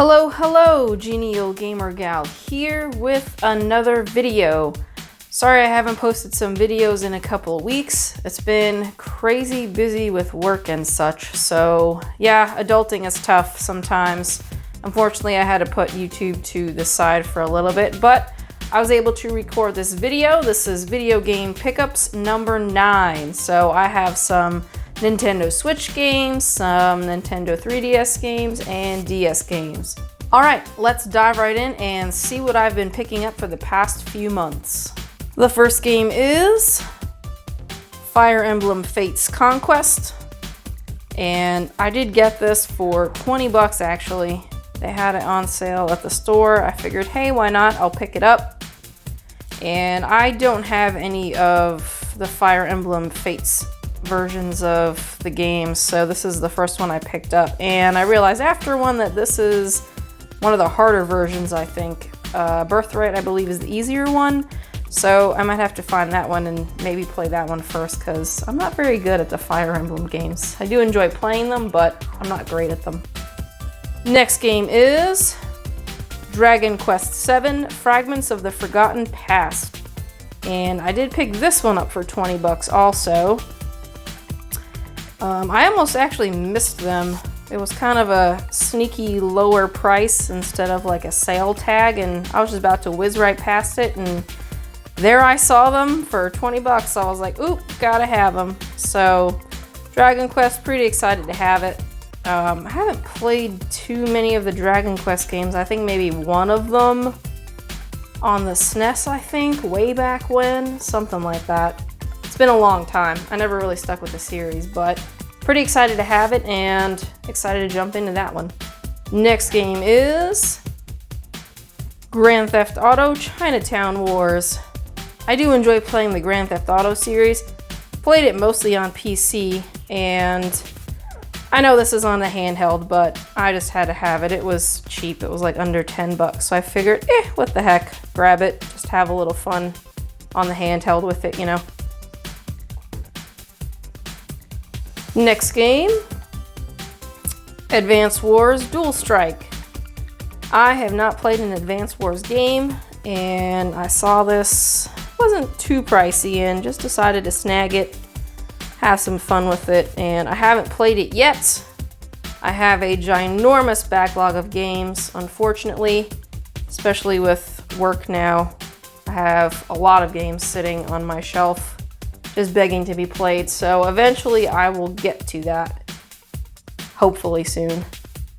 Hello, Genial Gamer Gal here with another video. Sorry I haven't posted some videos in a couple of weeks. It's been crazy busy with work and such, so yeah, adulting is tough sometimes. Unfortunately, I had to put YouTube to the side for a little bit, but I was able to record this video. This is video game pickups number 9. So I have some Nintendo Switch games, some Nintendo 3DS games, and DS games. Alright, let's dive right in and see what I've been picking up for the past few months. The first game is Fire Emblem Fates Conquest, and I did get this for 20 bucks actually. They had it on sale at the store. I figured, hey, why not? I'll pick it up. And I don't have any of the Fire Emblem Fates versions of the games, so this is the first one I picked up, and I realized after one that this is one of the harder versions. I think Birthright, I believe, is the easier one, so I might have to find that one and maybe play that one first, because I'm not very good at the Fire Emblem games. I do enjoy playing them, but I'm not great at them. Next game is Dragon Quest VII Fragments of the Forgotten Past, and I did pick this one up for 20 bucks also. I almost actually missed them. It was kind of a sneaky lower price instead of like a sale tag, and I was just about to whiz right past it, and there I saw them for 20 bucks. So I was like, oop, gotta have them. So Dragon Quest, pretty excited to have it. I haven't played too many of the Dragon Quest games. I think maybe one of them on the SNES, I think, way back when, something like that. It's been a long time. I never really stuck with the series, but pretty excited to have it and excited to jump into that one. Next game is Grand Theft Auto Chinatown Wars. I do enjoy playing the Grand Theft Auto series. Played it mostly on PC, and I know this is on the handheld, but I just had to have it. It was cheap. It was like under 10 bucks, so I figured, what the heck, grab it, just have a little fun on the handheld with it, you know. Next game, Advance Wars Dual Strike. I have not played an Advance Wars game, and I saw this wasn't too pricey and just decided to snag it, have some fun with it, and I haven't played it yet. I have a ginormous backlog of games, unfortunately, especially with work now. I have a lot of games sitting on my shelf just begging to be played, so eventually I will get to that, hopefully soon.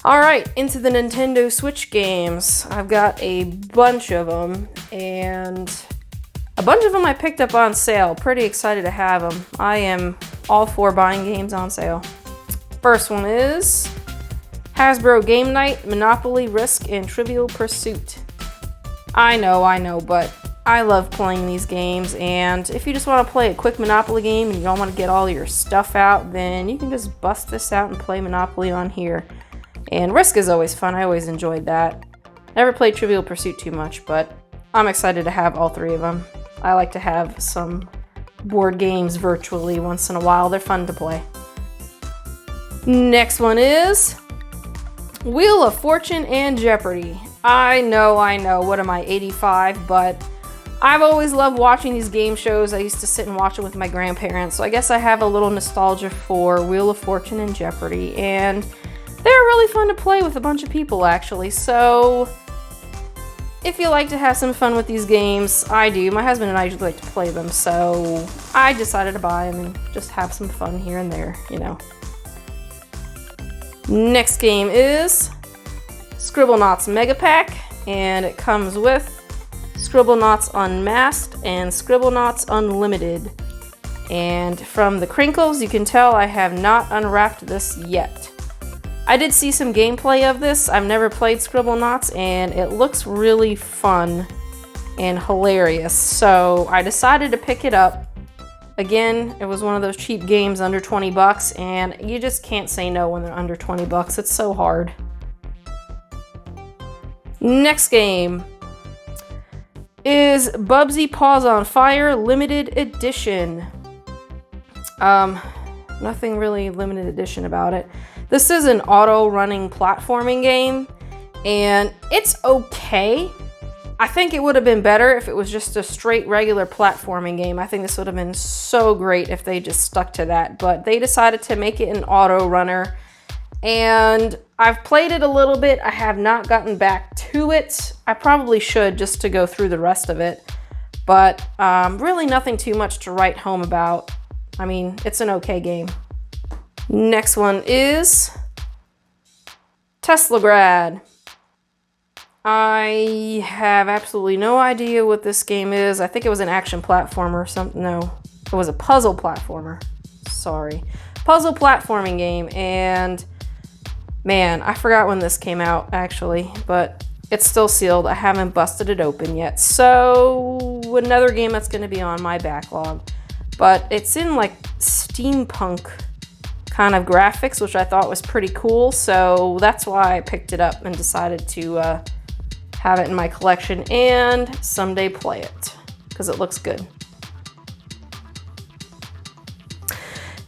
Alright, into the Nintendo Switch games. I've got a bunch of them, and a bunch of them I picked up on sale. Pretty excited to have them. I am all for buying games on sale. First one is Hasbro Game Night, Monopoly, Risk, and Trivial Pursuit. I know, but I love playing these games, and if you just want to play a quick Monopoly game and you don't want to get all your stuff out, then you can just bust this out and play Monopoly on here. And Risk is always fun. I always enjoyed that. Never played Trivial Pursuit too much, but I'm excited to have all 3 of them. I like to have some board games virtually once in a while. They're fun to play. Next one is Wheel of Fortune and Jeopardy. I know, what am I, 85, but I've always loved watching these game shows. I used to sit and watch it with my grandparents, so I guess I have a little nostalgia for Wheel of Fortune and Jeopardy, and they're really fun to play with a bunch of people, actually. So if you like to have some fun with these games, I do. My husband and I usually like to play them, so I decided to buy them and just have some fun here and there, you know. Next game is Scribblenauts Mega Pack, and it comes with Scribblenauts Unmasked and Scribblenauts Unlimited. And from the crinkles, you can tell I have not unwrapped this yet. I did see some gameplay of this. I've never played Scribblenauts, and it looks really fun and hilarious. So I decided to pick it up. Again, it was one of those cheap games under 20 bucks, and you just can't say no when they're under 20 bucks. It's so hard. Next game is Bugsy Paws on Fire Limited Edition. Nothing really limited edition about it. This is an auto-running platforming game, and it's okay. I think it would have been better if it was just a straight regular platforming game. I think this would have been so great if they just stuck to that, but they decided to make it an auto runner, and I've played it a little bit. I have not gotten back to it. I probably should, just to go through the rest of it, but really nothing too much to write home about. I mean, it's an okay game. Next one is Teslagrad. I have absolutely no idea what this game is. I think it was an action platformer or something. No, it was a puzzle platformer. Sorry. Puzzle platforming game, and man, I forgot when this came out actually, but it's still sealed. I haven't busted it open yet. So another game that's going to be on my backlog, but it's in like steampunk kind of graphics, which I thought was pretty cool. So that's why I picked it up and decided to have it in my collection and someday play it because it looks good.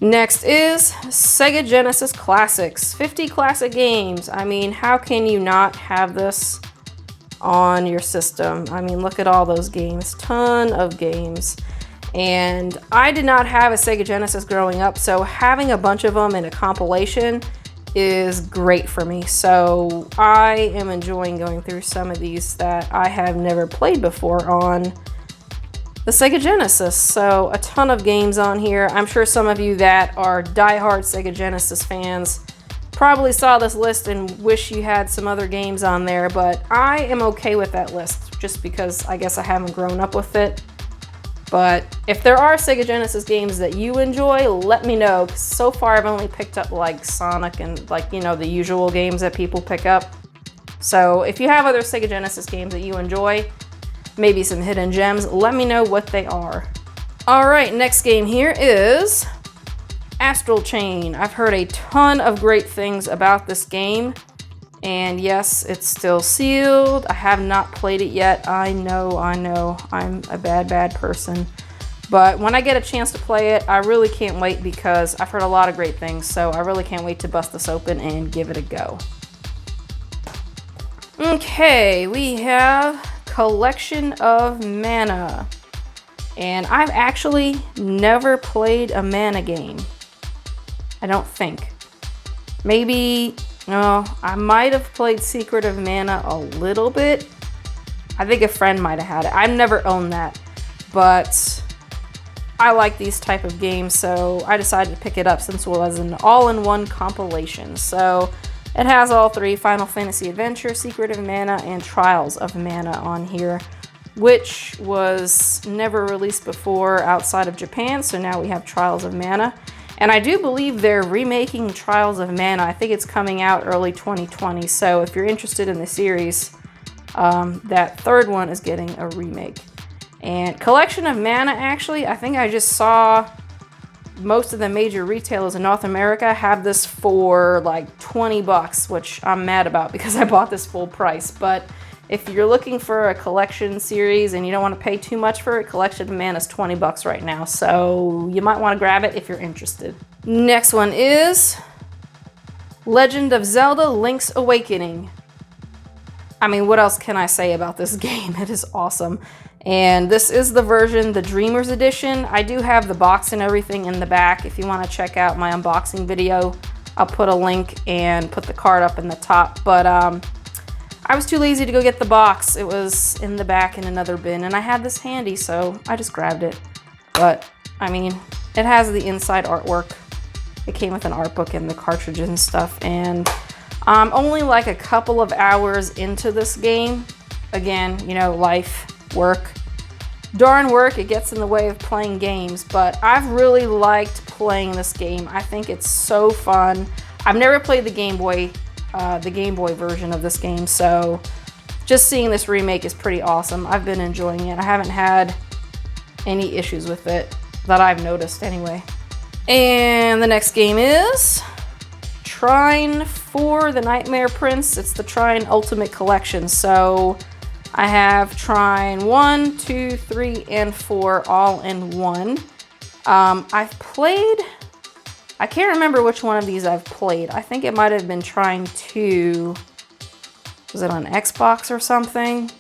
Next is Sega Genesis Classics, 50 classic games. I mean, how can you not have this on your system? I mean, look at all those games, ton of games. And I did not have a Sega Genesis growing up, so having a bunch of them in a compilation is great for me. So I am enjoying going through some of these that I have never played before on the Sega Genesis. So a ton of games on here. I'm sure some of you that are diehard Sega Genesis fans probably saw this list and wish you had some other games on there, but I am okay with that list just because I guess I haven't grown up with it. But if there are Sega Genesis games that you enjoy, let me know. 'Cause so far I've only picked up like Sonic and like, you know, the usual games that people pick up. So if you have other Sega Genesis games that you enjoy, maybe some hidden gems, let me know what they are. All right, next game here is Spittle Chain. I've heard a ton of great things about this game. And yes, it's still sealed. I have not played it yet. I know, I'm a bad person. But when I get a chance to play it, I really can't wait because I've heard a lot of great things. So I really can't wait to bust this open and give it a go. Okay, we have Collection of Mana. And I've actually never played a mana game. I don't think. Maybe... no, I might have played Secret of Mana a little bit. I think a friend might have had it. I've never owned that, but I like these type of games, so I decided to pick it up since it was an all-in-one compilation. So it has all three: Final Fantasy Adventure, Secret of Mana, and Trials of Mana on here, which was never released before outside of Japan, so now we have Trials of Mana. And I do believe they're remaking Trials of Mana. I think it's coming out early 2020. So if you're interested in the series, that third one is getting a remake. And Collection of Mana, actually, I think I just saw most of the major retailers in North America have this for like 20 bucks, which I'm mad about because I bought this full price. But if you're looking for a collection series and you don't want to pay too much for it, Collection of Mana is 20 bucks right now. So you might want to grab it if you're interested. Next one is Legend of Zelda Link's Awakening. I mean, what else can I say about this game? It is awesome. And this is the version, the Dreamers Edition. I do have the box and everything in the back. If you want to check out my unboxing video, I'll put a link and put the card up in the top. But I was too lazy to go get the box. It was in the back in another bin, and I had this handy, so I just grabbed it. But, I mean, it has the inside artwork. It came with an art book and the cartridges and stuff, and I'm only like a couple of hours into this game. Again, you know, life, work. Darn work, it gets in the way of playing games, but I've really liked playing this game. I think it's so fun. I've never played the Game Boy version of this game, so just seeing this remake is pretty awesome. I've been enjoying it. I haven't had any issues with it that I've noticed anyway. And the next game is Trine 4, The Nightmare Prince. It's the Trine Ultimate Collection. So I have Trine 1, 2, 3, and 4 all in one. I've played... I can't remember which one of these I've played. I think it might have been Trine 2. Was it on Xbox or something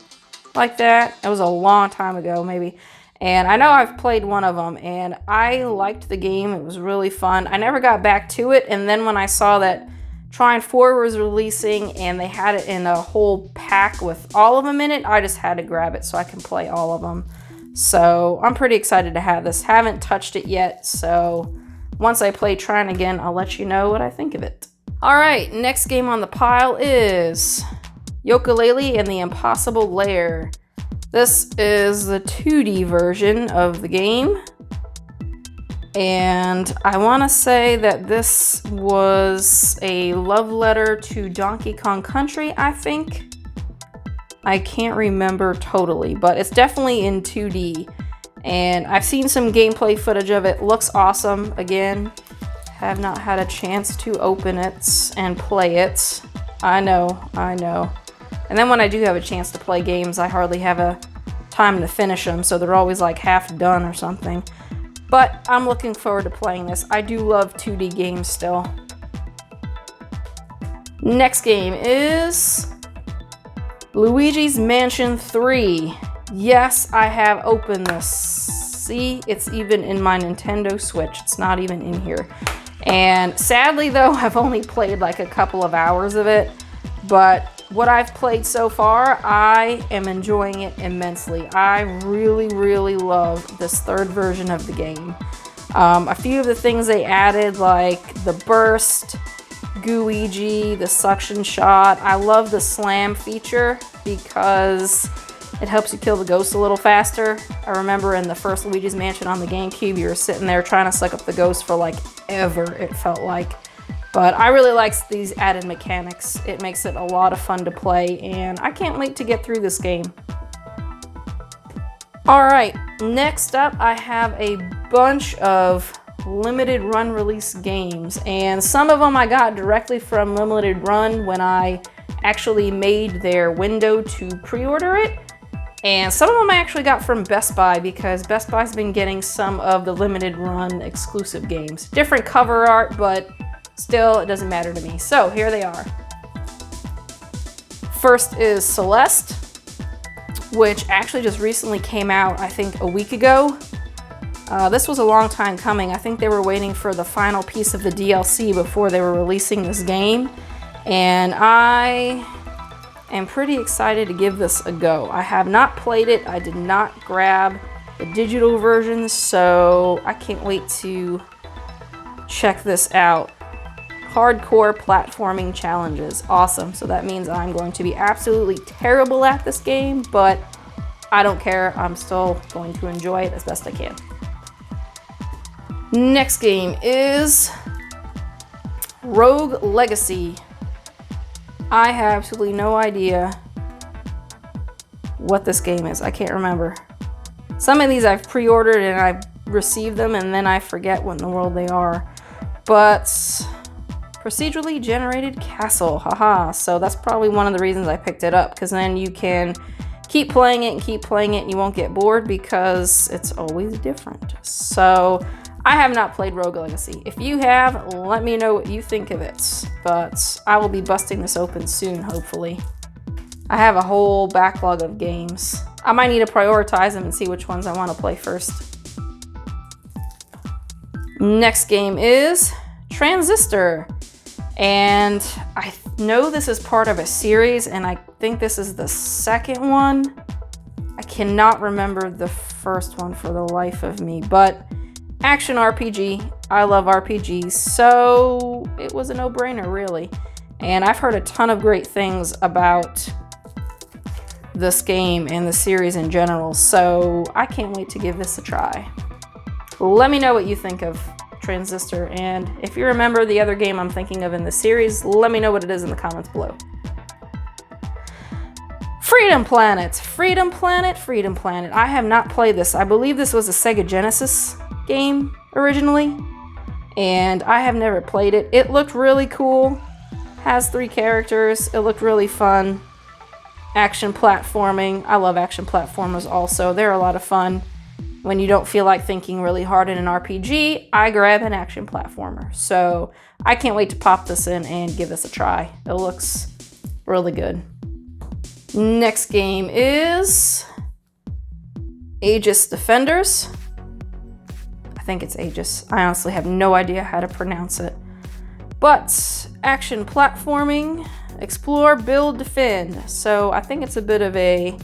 like that? It was a long time ago, maybe. And I know I've played one of them, and I liked the game. It was really fun. I never got back to it, and then when I saw that Trine 4 was releasing and they had it in a whole pack with all of them in it, I just had to grab it so I can play all of them. So I'm pretty excited to have this. Haven't touched it yet, so once I play Trine again, I'll let you know what I think of it. All right, next game on the pile is Yooka-Laylee and the Impossible Lair. This is the 2D version of the game. And I want to say that this was a love letter to Donkey Kong Country, I think. I can't remember totally, but it's definitely in 2D. And I've seen some gameplay footage of it. Looks awesome. Again, have not had a chance to open it and play it. I know. And then when I do have a chance to play games, I hardly have a time to finish them, so they're always like half done or something. But I'm looking forward to playing this. I do love 2D games still. Next game is Luigis Mansion 3. Yes, I have opened this. See, it's even in my Nintendo Switch. It's not even in here. And sadly though, I've only played like a couple of hours of it. But what I've played so far, I am enjoying it immensely. I really love this third version of the game. A few of the things they added, like the burst, Gooigi, the suction shot. I love the slam feature because it helps you kill the ghosts a little faster. I remember in the first Luigi's Mansion on the GameCube, you were sitting there trying to suck up the ghost for like ever, it felt like. But I really like these added mechanics. It makes it a lot of fun to play, and I can't wait to get through this game. All right, next up I have a bunch of limited run release games, and some of them I got directly from Limited Run when I actually made their window to pre-order it. And some of them I actually got from Best Buy because Best Buy's been getting some of the Limited Run exclusive games. Different cover art, but still, it doesn't matter to me. So here they are. First is Celeste, which actually just recently came out, I think a week ago. This was a long time coming. I think they were waiting for the final piece of the DLC before they were releasing this game. And I am pretty excited to give this a go. I have not played it. I did not grab the digital version, so I can't wait to check this out. Hardcore platforming challenges. Awesome. So that means I'm going to be absolutely terrible at this game, but I don't care. I'm still going to enjoy it as best I can. Next game is Rogue Legacy. I have absolutely no idea what this game is. I can't remember. Some of these I've pre-ordered and I've received them and then I forget what in the world they are. But procedurally generated castle, haha. So that's probably one of the reasons I picked it up, because then you can keep playing it and keep playing it and you won't get bored because it's always different. So I have not played Rogue Legacy. If you have, let me know what you think of it. But I will be busting this open soon, hopefully. I have a whole backlog of games. I might need to prioritize them and see which ones I want to play first. Next game is Transistor. And I know this is part of a series, and I think this is the second one. I cannot remember the first one for the life of me, but action RPG. I love RPGs, so it was a no-brainer, really. And I've heard a ton of great things about this game and the series in general, so I can't wait to give this a try. Let me know what you think of Transistor, and if you remember the other game I'm thinking of in the series, let me know what it is in the comments below. Freedom Planet. Freedom Planet, Freedom Planet. I have not played this. I believe this was a Sega Genesis game originally, and I have never played it. It looked really cool. Has 3 characters. It looked really fun. Action platforming. I love action platformers also. They're a lot of fun. When you don't feel like thinking really hard in an RPG, I grab an action platformer. So I can't wait to pop this in and give this a try. It looks really good. Next game is Aegis Defenders. I think it's Aegis. I honestly have no idea how to pronounce it. But action platforming, explore, build, defend. So I think it's a bit of a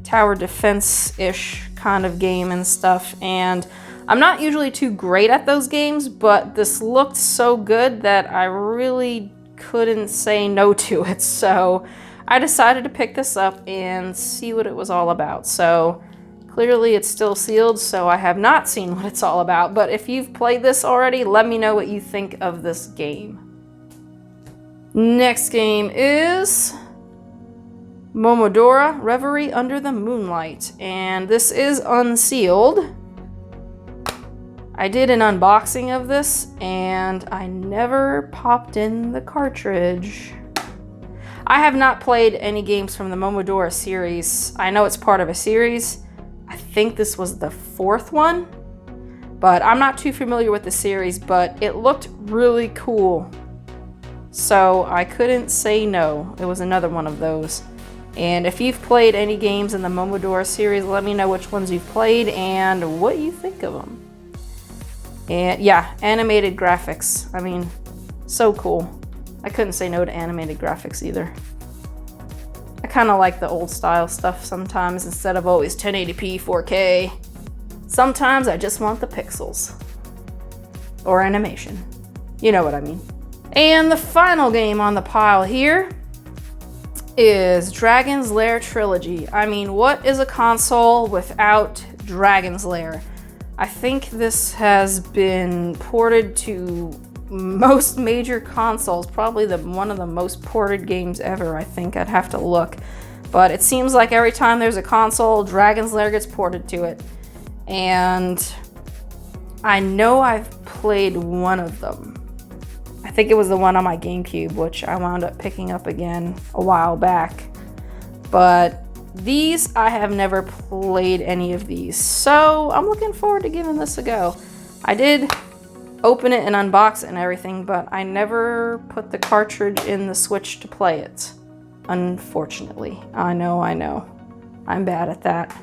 tower defense-ish kind of game and stuff. And I'm not usually too great at those games, but this looked so good that I really couldn't say no to it. So I decided to pick this up and see what it was all about. So clearly it's still sealed, so I have not seen what it's all about. But if you've played this already, let me know what you think of this game. Next game is Medora, Reverie Under the Moonlight. And this is unsealed. I did an unboxing of this, and I never popped in the cartridge. I have not played any games from the Medora series. I know it's part of a series. I think this was the 4th one, but I'm not too familiar with the series, but it looked really cool. So I couldn't say no. It was another one of those. And if you've played any games in the Medora series, let me know which ones you've played and what you think of them. And yeah, animated graphics. I mean, so cool. I couldn't say no to animated graphics either. I kind of like the old style stuff sometimes instead of always 1080p, 4K. Sometimes I just want the pixels. Or animation. You know what I mean. And the final game on the pile here is Dragon's Lair Trilogy. I mean, what is a console without Dragon's Lair? I think this has been ported to most major consoles, probably one of the most ported games ever, I think. I'd have to look. But it seems like every time there's a console, Dragon's Lair gets ported to it. And I know I've played one of them. I think it was the one on my GameCube, which I wound up picking up again a while back. But these, I have never played any of these. So I'm looking forward to giving this a go. I did open it and unbox it and everything, but I never put the cartridge in the Switch to play it. Unfortunately. I know. I'm bad at that.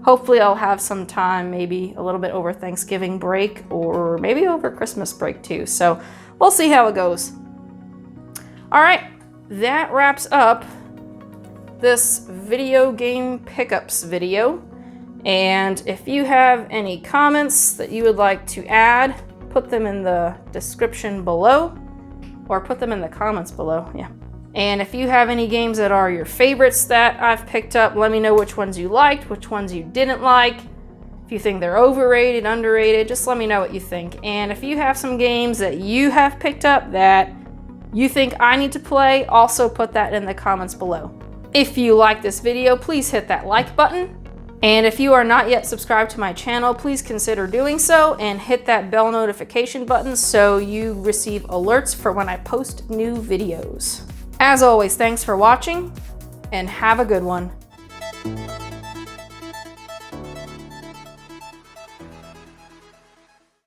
Hopefully I'll have some time, maybe a little bit over Thanksgiving break or maybe over Christmas break too. So we'll see how it goes. All right, that wraps up this video game pickups video. And if you have any comments that you would like to add, put them in the description below, or put them in the comments below, yeah. And if you have any games that are your favorites that I've picked up, let me know which ones you liked, which ones you didn't like. If you think they're overrated, underrated, just let me know what you think. And if you have some games that you have picked up that you think I need to play, also put that in the comments below. If you like this video, please hit that like button. And if you are not yet subscribed to my channel, please consider doing so and hit that bell notification button so you receive alerts for when I post new videos. As always, thanks for watching and have a good one.